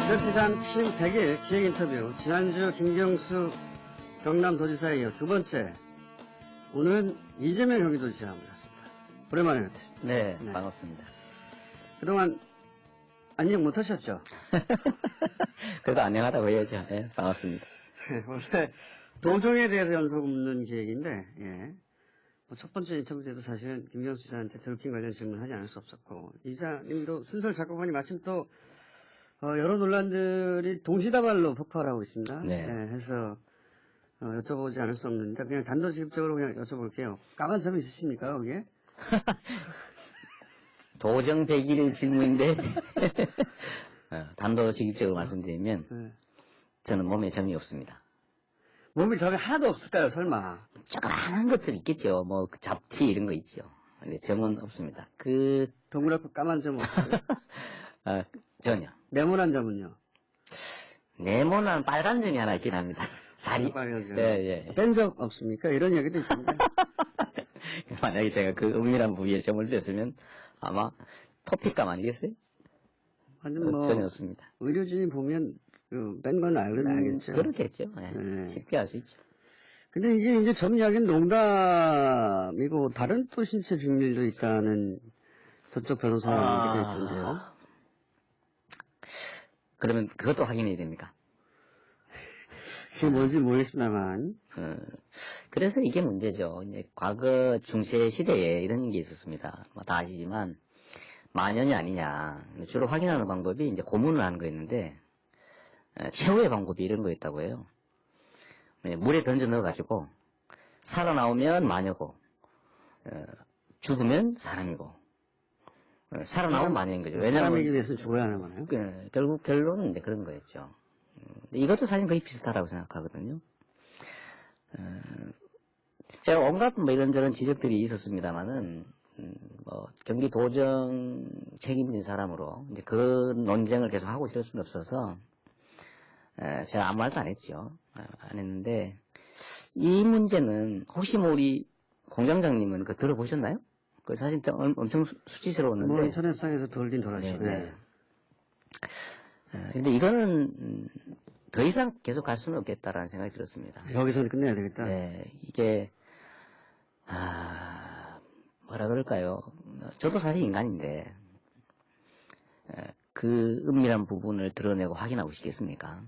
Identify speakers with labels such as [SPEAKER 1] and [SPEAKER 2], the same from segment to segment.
[SPEAKER 1] 기자시장 취임 100일 기획 인터뷰. 지난주 김경수 경남도지사에 이어 두 번째. 오늘은 이재명 경기도지사 모셨습니다. 오랜만에 뵙습니다.
[SPEAKER 2] 네, 반갑습니다.
[SPEAKER 1] 그동안 안녕 못하셨죠?
[SPEAKER 2] 그래도 안녕하다고 해야죠. 네, 반갑습니다.
[SPEAKER 1] 원래 도정에 대해서 연속 묻는 기획인데, 예. 첫 번째 인터뷰 때도 사실은 김경수 지사한테 드루킹 관련 질문을 하지 않을 수 없었고, 이사님도 순서를 잡고 보니 마침 또 여러 논란들이 동시다발로 폭발하고 있습니다.
[SPEAKER 2] 네.
[SPEAKER 1] 해서 여쭤보지 않을 수 없는데 그냥 단도직입적으로 그냥 여쭤볼게요. 까만 점이 있으십니까 거기에?
[SPEAKER 2] 도정 100일 질문인데 단도직입적으로 말씀드리면
[SPEAKER 1] 네.
[SPEAKER 2] 저는 몸에 점이 없습니다.
[SPEAKER 1] 몸에 점이 하나도 없을까요 설마?
[SPEAKER 2] 조그마한 것들 있겠죠. 뭐 잡티 이런 거 있죠. 근데 점은 없습니다.
[SPEAKER 1] 동그랗고 까만 점 없어요?
[SPEAKER 2] 전혀.
[SPEAKER 1] 네모난 점은요?
[SPEAKER 2] 네모난 빨간 점이 하나 있긴 합니다. 다리.
[SPEAKER 1] 빨간 점.
[SPEAKER 2] 예, 예.
[SPEAKER 1] 뺀 적 없습니까? 이런 얘기도 있던데.
[SPEAKER 2] 만약에 제가 그 은밀한 부위에 점을 뺐으면 아마 토픽감 아니겠어요?
[SPEAKER 1] 완전 뭐
[SPEAKER 2] 전혀 없습니다.
[SPEAKER 1] 의료진이 보면 뺀 건 알겠죠.
[SPEAKER 2] 그렇겠죠. 예.
[SPEAKER 1] 네.
[SPEAKER 2] 쉽게 알 수 있죠.
[SPEAKER 1] 근데 이게 이제 점 이야기는 농담이고 다른 또 신체 비밀도 있다는 저쪽 변호사 얘기도 있던데요.
[SPEAKER 2] 그러면 그것도 확인해야 됩니까?
[SPEAKER 1] 그게 뭔지 모르겠습니다만.
[SPEAKER 2] 그래서 이게 문제죠. 이제 과거 중세 시대에 이런 게 있었습니다. 뭐 다 아시지만 만연이 아니냐. 주로 확인하는 방법이 이제 고문을 하는 거였는데 최후의 방법이 이런 거였다고 해요. 물에 던져 넣어가지고 살아나오면 마녀고 죽으면 사람이고 살아나오면 마녀인 거죠. 왜냐하면
[SPEAKER 1] 사람이기 위해서 죽어야 하는 거나요?
[SPEAKER 2] 결국 결론은 이제 그런 거였죠. 이것도 사실 거의 비슷하다고 생각하거든요. 제가 온갖 뭐 이런저런 지적들이 있었습니다만은 뭐 경기도정 책임진 사람으로 이제 그 논쟁을 계속 하고 있을 수는 없어서 제가 아무 말도 안 했죠. 안 했는데 이 문제는 혹시 뭐 우리 공장장님은 그거 들어보셨나요? 그 사실 엄청 수치스러웠는데
[SPEAKER 1] 뭐 인터넷상에서 돌긴 돌았죠. 네.
[SPEAKER 2] 근데 이거는 더 이상 계속 갈 수는 없겠다라는 생각이 들었습니다.
[SPEAKER 1] 여기서는 끝내야 되겠다.
[SPEAKER 2] 네, 이게 뭐라 그럴까요? 저도 사실 인간인데 그 은밀한 부분을 드러내고 확인하고 싶겠습니까?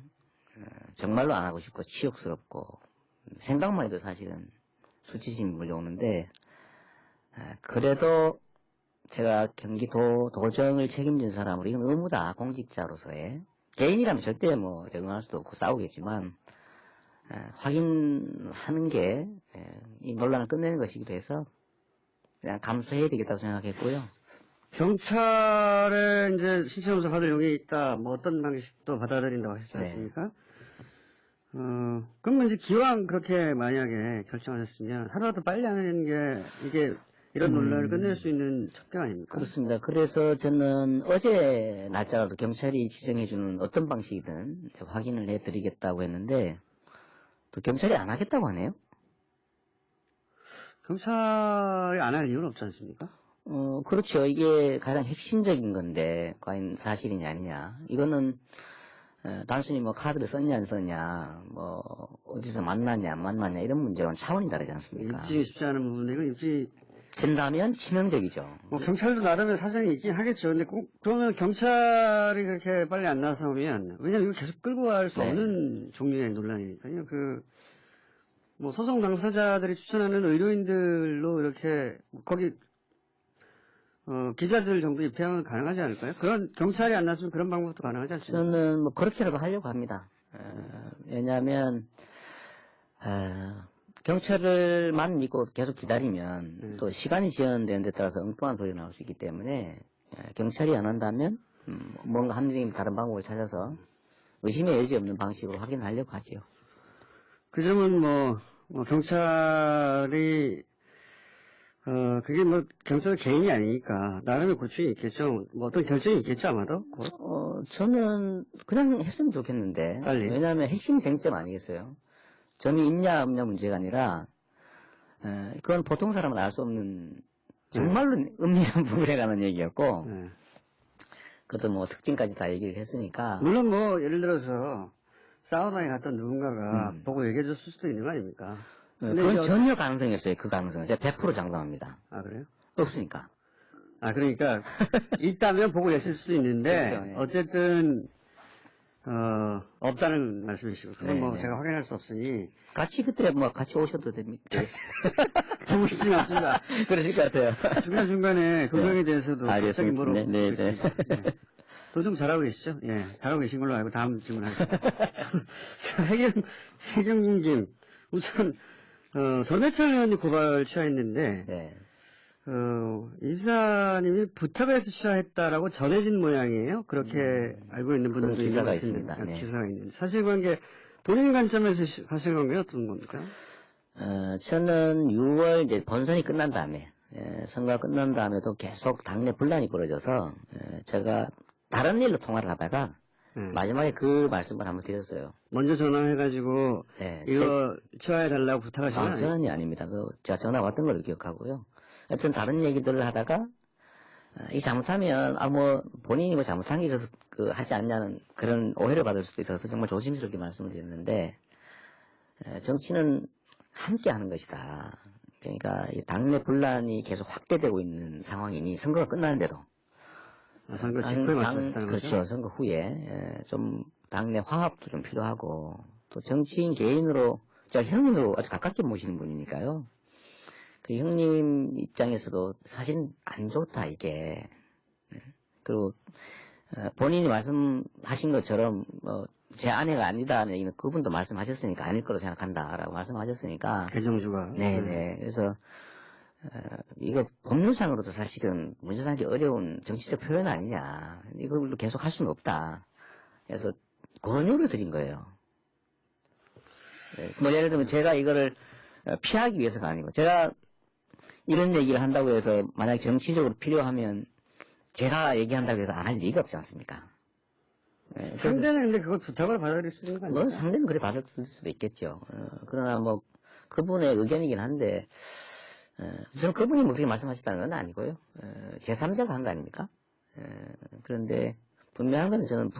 [SPEAKER 2] 정말로 안 하고 싶고 치욕스럽고 생각만 해도 사실은 수치심이 몰려오는데 그래도 제가 경기도 도정을 책임진 사람으로 이건 의무다 공직자로서의 개인이라면 절대 뭐 응할 수도 없고 싸우겠지만 확인하는 게 이 논란을 끝내는 것이기도 해서 그냥 감수해야 되겠다고 생각했고요.
[SPEAKER 1] 경찰에 이제 신체검사 받을 용이 있다. 뭐 어떤 방식도 받아들인다고 하셨지 않습니까? 그러면 이제 기왕 그렇게 만약에 결정하셨으면 하루라도 빨리 하는 게 이게 이런 논란을 끝낼 수 있는 척경 아닙니까?
[SPEAKER 2] 그렇습니다. 그래서 저는 어제 날짜라도 경찰이 지정해주는 어떤 방식이든 확인을 해드리겠다고 했는데 또 경찰이 안 하겠다고 하네요.
[SPEAKER 1] 경찰이 안 할 이유는 없지 않습니까?
[SPEAKER 2] 그렇죠. 이게 가장 핵심적인 건데 과연 사실이냐 아니냐. 이거는 단순히 뭐 카드를 썼냐 안 썼냐, 뭐 어디서 만났냐 안 만났냐 이런 문제와는 차원이 다르지 않습니까?
[SPEAKER 1] 입증이 쉽지 않은 부분이고 입증이
[SPEAKER 2] 된다면 치명적이죠.
[SPEAKER 1] 뭐 경찰도 나름의 사정이 있긴 하겠죠. 근데 그러면 경찰이 그렇게 빨리 안 나서면 왜냐면 이거 계속 끌고 갈 수 없는 종류의 논란이니까요. 뭐 소송 당사자들이 추천하는 의료인들로 이렇게 거기 기자들 정도 입회하면 가능하지 않을까요? 그런 경찰이 안 나서면 그런 방법도 가능하지 않습니까?
[SPEAKER 2] 저는 뭐 그렇게라도 하려고 합니다. 왜냐하면 경찰을만 믿고 계속 기다리면 또 시간이 지연되는 데 따라서 엉뚱한 소리가 나올 수 있기 때문에 경찰이 안 한다면 뭔가 합리적인 다른 방법을 찾아서 의심의 여지 없는 방식으로 확인하려고 하지요.
[SPEAKER 1] 그 점은 뭐 경찰이 그게 뭐 경찰 개인이 아니니까 나름의 고충이 있겠죠. 뭐 어떤 결정이 있겠죠 아마도.
[SPEAKER 2] 저는 그냥 했으면 좋겠는데
[SPEAKER 1] 빨리.
[SPEAKER 2] 왜냐하면 핵심 쟁점 아니겠어요. 점이 있냐 없냐 문제가 아니라 그건 보통 사람은 알 수 없는 정말로 은밀한 부분에 관한 얘기였고 그것도 뭐 특징까지 다 얘기를 했으니까.
[SPEAKER 1] 물론 뭐 예를 들어서 사우나에 갔던 누군가가 보고 얘기해 줬을 수도 있는 거 아닙니까? 근데
[SPEAKER 2] 그건
[SPEAKER 1] 이제
[SPEAKER 2] 전혀 가능성이 없어요. 그 가능성은. 제가 100% 장담합니다.
[SPEAKER 1] 아, 그래요?
[SPEAKER 2] 없으니까.
[SPEAKER 1] 아, 그러니까 있다면 보고 계실 수도 있는데
[SPEAKER 2] 그렇죠, 예.
[SPEAKER 1] 어쨌든 없다는 말씀이시고 그건 뭐
[SPEAKER 2] 네.
[SPEAKER 1] 제가 확인할 수 없으니
[SPEAKER 2] 같이 그때 뭐 같이 오셔도 됩니다.
[SPEAKER 1] 보고 싶진 않습니다.
[SPEAKER 2] 그러실 것 같아요.
[SPEAKER 1] 중간중간에 도정에 대해서도 갑자기
[SPEAKER 2] 알겠습니다.
[SPEAKER 1] 물어보고
[SPEAKER 2] 네, 네,
[SPEAKER 1] 있습니다. 예. 도정 잘하고 계시죠? 예, 잘하고 계신 걸로 알고 다음 질문하겠습니다. 해경김 우선 전해철 의원이 고발 취하했는데
[SPEAKER 2] 네.
[SPEAKER 1] 이사님이 부탁을 해서 취하했다라고 전해진 모양이에요. 그렇게 알고 있는 분들도
[SPEAKER 2] 그런 기사가
[SPEAKER 1] 있는 것
[SPEAKER 2] 있습니다.
[SPEAKER 1] 같은데,
[SPEAKER 2] 네.
[SPEAKER 1] 기사가 있는. 사실관계 본인 관점에서 사실관계 어떤 겁니까?
[SPEAKER 2] 저는 6월 이제 본선이 끝난 다음에, 선거가 끝난 다음에도 계속 당내 분란이 벌어져서, 제가 다른 일로 통화를 하다가,
[SPEAKER 1] 네.
[SPEAKER 2] 마지막에 그 말씀을 한번 드렸어요.
[SPEAKER 1] 먼저 전화해가지고
[SPEAKER 2] 네,
[SPEAKER 1] 이거 취하해달라고 부탁하신 건 아니에요?
[SPEAKER 2] 전혀 아닙니다. 제가 전화 왔던 걸로 기억하고요. 하여튼 다른 얘기들을 하다가, 이 잘못하면, 뭐, 본인이 뭐 잘못한 게 있어서 하지 않냐는 그런 오해를 받을 수도 있어서 정말 조심스럽게 말씀을 드렸는데, 정치는 함께 하는 것이다. 그러니까 이 당내 분란이 계속 확대되고 있는 상황이니 선거가 끝나는데도
[SPEAKER 1] 선거 직후에 말씀하셨다는
[SPEAKER 2] 그렇죠.
[SPEAKER 1] 거죠?
[SPEAKER 2] 선거 후에 좀 당내 화합도 좀 필요하고 또 정치인 개인으로 제가 형님으로 아주 가깝게 모시는 분이니까요. 그 형님 입장에서도 사실 안 좋다 이게. 그리고 본인이 말씀하신 것처럼 제 아내가 아니다는 얘기는 그분도 말씀하셨으니까 아닐 거로 생각한다라고 말씀하셨으니까.
[SPEAKER 1] 개정주가.
[SPEAKER 2] 네네. 그래서 이거 법률상으로도 사실은 문제삼기 어려운 정치적 표현 아니냐. 이걸로 계속 할 수는 없다. 그래서 권유를 드린 거예요. 네. 뭐 예를 들면 제가 이거를 피하기 위해서가 아니고 제가 이런 얘기를 한다고 해서 만약 정치적으로 필요하면 제가 얘기한다고 해서 안 할 리가 없지 않습니까? 네,
[SPEAKER 1] 상대는 근데 그걸 부탁을 받아들일 수 있는 거 아니에요?
[SPEAKER 2] 뭐 상대는 그래 받아들일 수도 있겠죠. 그러나 뭐 그분의 의견이긴 한데 저는 그분이 뭐 그렇게 말씀하셨다는 건 아니고요. 제3자가 한 거 아닙니까? 그런데 분명한 건 저는